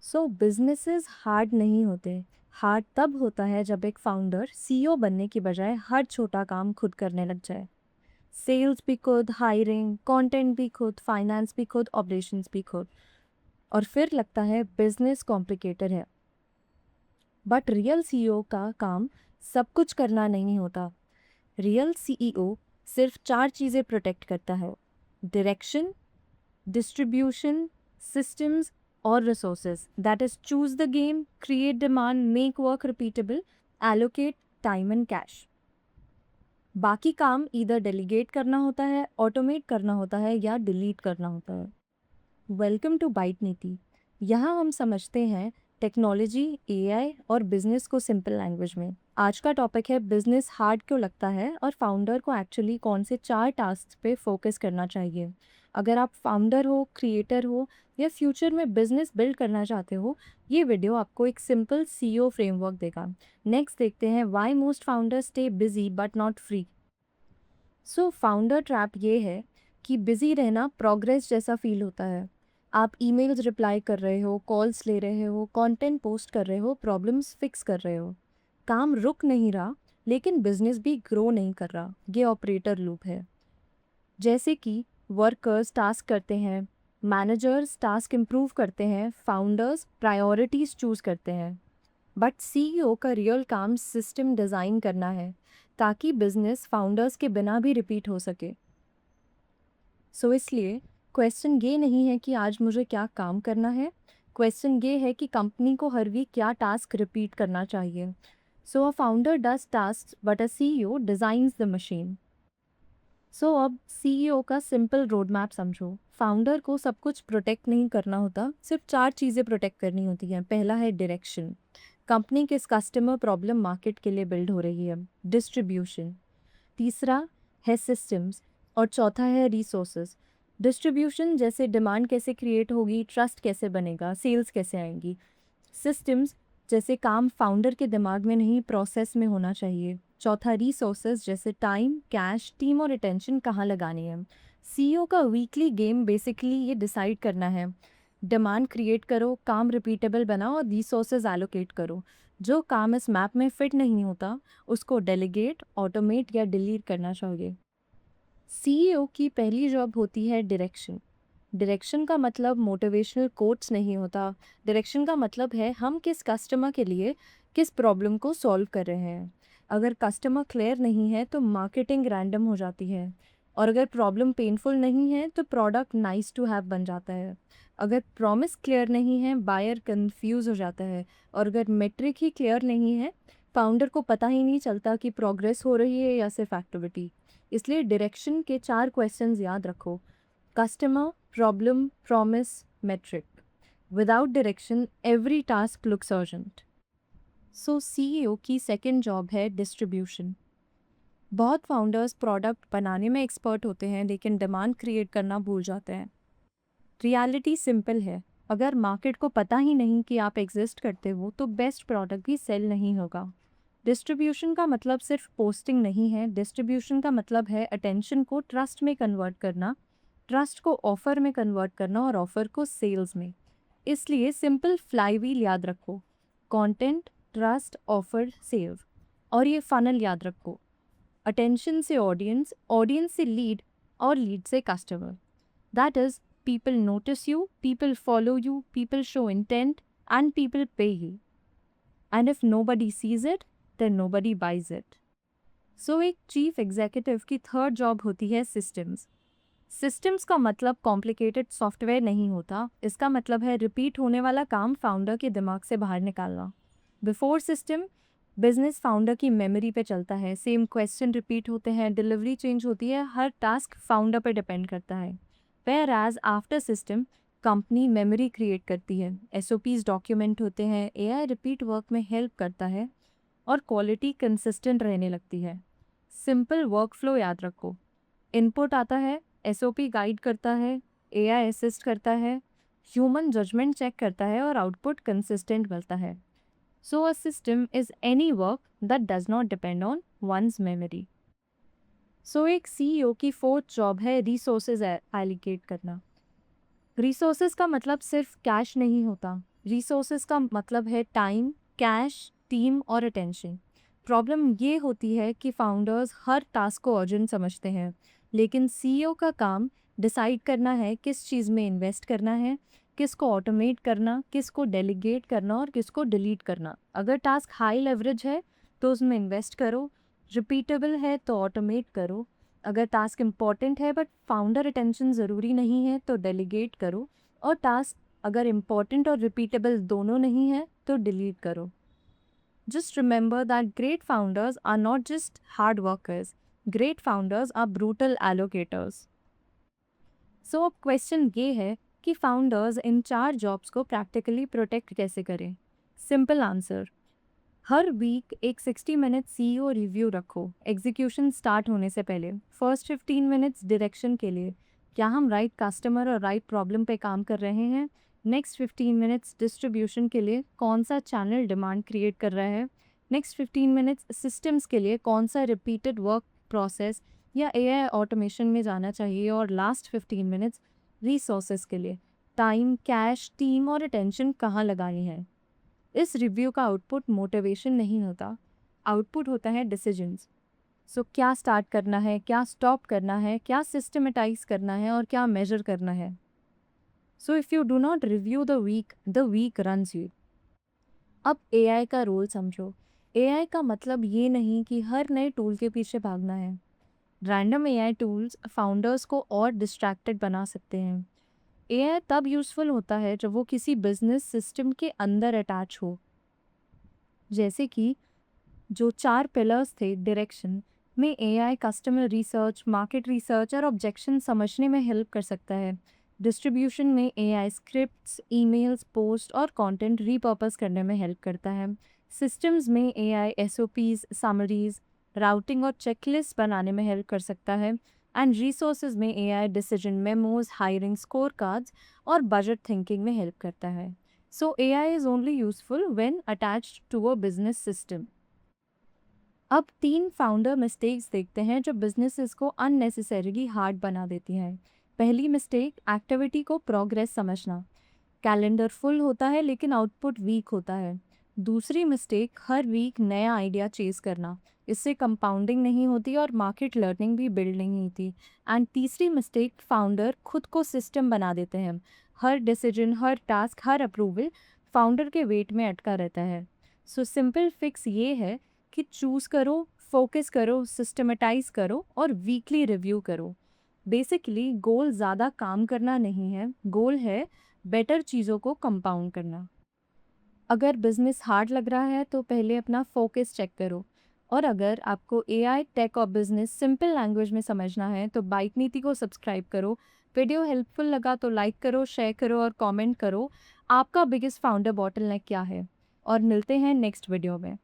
Businesses hard नहीं होते। Hard तब होता है जब एक फाउंडर सीईओ बनने की बजाय हर छोटा काम खुद करने लग जाए। सेल्स भी खुद, हायरिंग, कंटेंट भी खुद, फाइनेंस भी खुद, ऑपरेशंस भी खुद। और फिर लगता है बिजनेस कॉम्प्लिकेटेड है। बट रियल सीईओ का काम सब कुछ करना नहीं होता। रियल सीईओ सिर्फ 4 चीज़ें प्रोटेक्ट करता है: डायरेक्शन, distribution, systems और resources. That is, choose the game, create demand, make work repeatable, allocate time and cash. बाकी काम इधर डेलीगेट करना होता है, ऑटोमेट करना होता है या डिलीट करना होता है। वेलकम टू बाइट नीति। यहाँ हम समझते हैं टेक्नोलॉजी, एआई और बिजनेस को सिंपल लैंग्वेज में। आज का टॉपिक है बिजनेस हार्ड क्यों लगता है और फाउंडर को एक्चुअली कौन से 4 टास्क पे फोकस करना चाहिए। अगर आप फाउंडर हो, क्रिएटर हो या फ्यूचर में बिजनेस बिल्ड करना चाहते हो, ये वीडियो आपको एक सिंपल सीईओ फ्रेमवर्क देगा। नेक्स्ट देखते हैं why most founders stay busy but not free. Founder trap ये है कि बिजी रहना प्रोग्रेस जैसा फील होता है। आप ईमेल्स रिप्लाई कर रहे हो, कॉल्स ले रहे हो, कंटेंट पोस्ट कर रहे हो, प्रॉब्लम्स फिक्स कर रहे हो। काम रुक नहीं रहा, लेकिन बिजनेस भी ग्रो नहीं कर रहा। ये ऑपरेटर लूप है। जैसे कि वर्कर्स टास्क करते हैं, मैनेजर्स टास्क इम्प्रूव करते हैं, फाउंडर्स प्रायोरिटीज़ चूज़ करते हैं। बट सीईओ का रियल काम सिस्टम डिज़ाइन करना है ताकि बिजनेस फाउंडर्स के बिना भी रिपीट हो सके। इसलिए क्वेश्चन ये नहीं है कि आज मुझे क्या काम करना है, क्वेश्चन ये है कि कंपनी को हर वीक क्या टास्क रिपीट करना चाहिए। A founder does task but a CEO designs the machine. अब सीईओ का सिंपल रोड मैप समझो। फाउंडर को सब कुछ प्रोटेक्ट नहीं करना होता, सिर्फ 4 चीज़ें प्रोटेक्ट करनी होती हैं। पहला है डायरेक्शन, कंपनी किस कस्टमर प्रॉब्लम मार्केट के लिए बिल्ड हो रही है। डिस्ट्रीब्यूशन, तीसरा है सिस्टम्स और चौथा है रिसोर्सेज। डिस्ट्रीब्यूशन जैसे डिमांड कैसे क्रिएट होगी, ट्रस्ट कैसे बनेगा, सेल्स कैसे आएंगी। सिस्टम्स जैसे काम फाउंडर के दिमाग में नहीं, प्रोसेस में होना चाहिए। चौथा रिसोर्सेज जैसे टाइम, कैश, टीम और अटेंशन कहाँ लगानी है। सीईओ का वीकली गेम बेसिकली ये डिसाइड करना है। डिमांड क्रिएट करो, काम रिपीटेबल बनाओ और रिसोर्सेज एलोकेट करो। जो काम इस मैप में फिट नहीं होता उसको डेलीगेट, ऑटोमेट या डिलीट करना चाहिए। सीईओ की पहली जॉब होती है डायरेक्शन। डायरेक्शन का मतलब मोटिवेशनल कोट्स नहीं होता। डायरेक्शन का मतलब है हम किस कस्टमर के लिए किस प्रॉब्लम को सॉल्व कर रहे हैं। अगर कस्टमर क्लियर नहीं है तो मार्केटिंग रैंडम हो जाती है, और अगर प्रॉब्लम पेनफुल नहीं है तो प्रोडक्ट नाइस टू हैव बन जाता है। अगर प्रॉमिस क्लियर नहीं है, बायर कंफ्यूज हो जाता है, और अगर मेट्रिक ही क्लियर नहीं है, फाउंडर को पता ही नहीं चलता कि प्रोग्रेस हो रही है या सिर्फ एक्टिविटी। इसलिए डायरेक्शन के 4 क्वेश्चंस याद रखो: customer, problem, promise, metric. Without direction every task looks urgent. CEO की सेकंड जॉब है डिस्ट्रीब्यूशन। बहुत फाउंडर्स प्रोडक्ट बनाने में एक्सपर्ट होते हैं लेकिन डिमांड क्रिएट करना भूल जाते हैं। रियलिटी सिंपल है, अगर मार्केट को पता ही नहीं कि आप एग्जिस्ट करते हो तो बेस्ट प्रोडक्ट भी सेल नहीं होगा। डिस्ट्रीब्यूशन का मतलब सिर्फ पोस्टिंग नहीं है, डिस्ट्रीब्यूशन का मतलब है अटेंशन को ट्रस्ट में कन्वर्ट करना, ट्रस्ट को ऑफर में कन्वर्ट करना और ऑफर को सेल्स में। इसलिए सिंपल फ्लाईव्हील याद रखो: कंटेंट, ट्रस्ट, ऑफर, सेल। और ये फनल याद रखो: अटेंशन से ऑडियंस, ऑडियंस से लीड और लीड से customer. That is, people notice you, people follow you, people show intent and people pay you. And if nobody sees it then nobody buys it. एक chief executive की third job होती है systems. Systems का मतलब complicated software नहीं होता, इसका मतलब है रिपीट होने वाला काम फाउंडर के दिमाग से बाहर निकालना। बिफोर सिस्टम, बिजनेस फाउंडर की मेमोरी पे चलता है, सेम क्वेश्चन रिपीट होते हैं, डिलीवरी चेंज होती है, हर टास्क फाउंडर पे डिपेंड करता है। Whereas after system, company memory create करती है, एसओपीज डॉक्यूमेंट होते हैं, एआई रिपीट वर्क में हेल्प करता है और क्वालिटी कंसिस्टेंट रहने लगती है। सिंपल वर्कफ्लो याद रखो: इनपुट आता है, एसओपी गाइड करता है, एआई असिस्ट करता है, ह्यूमन जजमेंट चेक करता है और आउटपुट कंसिस्टेंट मिलता है। A system is any work that does not depend on one's memory. एक सीईओ की फोर्थ जॉब है रिसोर्सेज एलोकेट करना। रिसोर्सेज का मतलब सिर्फ कैश नहीं होता, रिसोर्सेज का मतलब है टाइम, कैश, टीम और अटेंशन। प्रॉब्लम ये होती है कि फाउंडर्स हर टास्क को अर्जेंट समझते हैं, लेकिन सीईओ का काम डिसाइड करना है किस चीज़ में इन्वेस्ट करना है, किसको ऑटोमेट करना, किसको डेलीगेट करना और किसको डिलीट करना। अगर टास्क हाई लेवरेज है तो उसमें इन्वेस्ट करो, रिपीटेबल है तो ऑटोमेट करो। अगर टास्क इम्पॉर्टेंट है बट फाउंडर अटेंशन ज़रूरी नहीं है तो डेलीगेट करो, और टास्क अगर इम्पॉर्टेंट और रिपीटेबल दोनों नहीं है तो डिलीट करो। Just remember that great founders are not just hard workers. Great founders are brutal allocators. So अब क्वेश्चन ये है कि फाउंडर्स इन 4 जॉब्स को प्रैक्टिकली प्रोटेक्ट कैसे करें। सिंपल आंसर, हर वीक एक 60 मिनट सीईओ रिव्यू रखो एग्जीक्यूशन स्टार्ट होने से पहले। फर्स्ट 15 मिनट्स डायरेक्शन के लिए, क्या हम राइट कस्टमर और राइट प्रॉब्लम पे काम कर रहे हैं। नेक्स्ट 15 मिनट्स डिस्ट्रीब्यूशन के लिए, कौन सा चैनल डिमांड क्रिएट कर रहा है। नेक्स्ट 15 मिनट्स सिस्टम्स के लिए, कौन सा रिपीटेड वर्क प्रोसेस या एआई ऑटोमेशन में जाना चाहिए। और लास्ट 15 मिनट्स रिसोर्सेज के लिए, टाइम, कैश, टीम और अटेंशन कहाँ लगानी है। इस रिव्यू का आउटपुट मोटिवेशन नहीं होता, आउटपुट होता है डिसीजंस। सो क्या स्टार्ट करना है, क्या स्टॉप करना है, क्या सिस्टमेटाइज करना है और क्या मेजर करना है। So if you do not review the week runs you. अब एआई का रोल समझो। एआई का मतलब ये नहीं कि हर नए टूल के पीछे भागना है। रैंडम एआई टूल्स फाउंडर्स को और डिस्ट्रैक्टेड बना सकते हैं। एआई तब यूज़फुल होता है जब वो किसी बिजनेस सिस्टम के अंदर अटैच हो। जैसे कि जो 4 पिलर्स थे डायरेक्शन में, AI customer research, market research और ऑब्जेक्शन समझने में हेल्प कर सकता है। डिस्ट्रीब्यूशन में एआई स्क्रिप्ट्स, ईमेल्स, पोस्ट और कंटेंट रीपर्पस करने में हेल्प करता है। सिस्टम्स में एआई एसओपीज, समरीज, राउटिंग और चेकलिस्ट बनाने में हेल्प कर सकता है। एंड रिसोर्सेज में AI decision memos, hiring, score cards और बजट थिंकिंग में हेल्प करता है। So AI is only useful when attached to a business system. अब 3 फाउंडर मिस्टेक्स देखते हैं जो बिजनेसेस को अननेसेसरीली हार्ड बना देती हैं। पहली मिस्टेक, एक्टिविटी को प्रोग्रेस समझना। कैलेंडर फुल होता है लेकिन आउटपुट वीक होता है। दूसरी मिस्टेक, हर वीक नया आइडिया चेज करना। इससे कंपाउंडिंग नहीं होती और मार्केट लर्निंग भी बिल्ड नहीं होती। एंड तीसरी मिस्टेक, फाउंडर खुद को सिस्टम बना देते हैं। हर डिसीजन, हर टास्क, हर अप्रूवल फाउंडर के वेट में अटका रहता है। सो सिंपल फिक्स ये है कि चूज़ करो, फोकस करो, सिस्टमेटाइज करो और वीकली रिव्यू करो। बेसिकली गोल ज़्यादा काम करना नहीं है, गोल है बेटर चीज़ों को कंपाउंड करना। अगर बिजनेस हार्ड लग रहा है तो पहले अपना फोकस चेक करो। और अगर आपको एआई, टेक और बिजनेस सिंपल लैंग्वेज में समझना है तो बाइक नीति को सब्सक्राइब करो। वीडियो हेल्पफुल लगा तो लाइक करो, शेयर करो और कमेंट करो आपका बिगेस्ट फाउंडर बॉटलनेक क्या है। और मिलते हैं नेक्स्ट वीडियो में।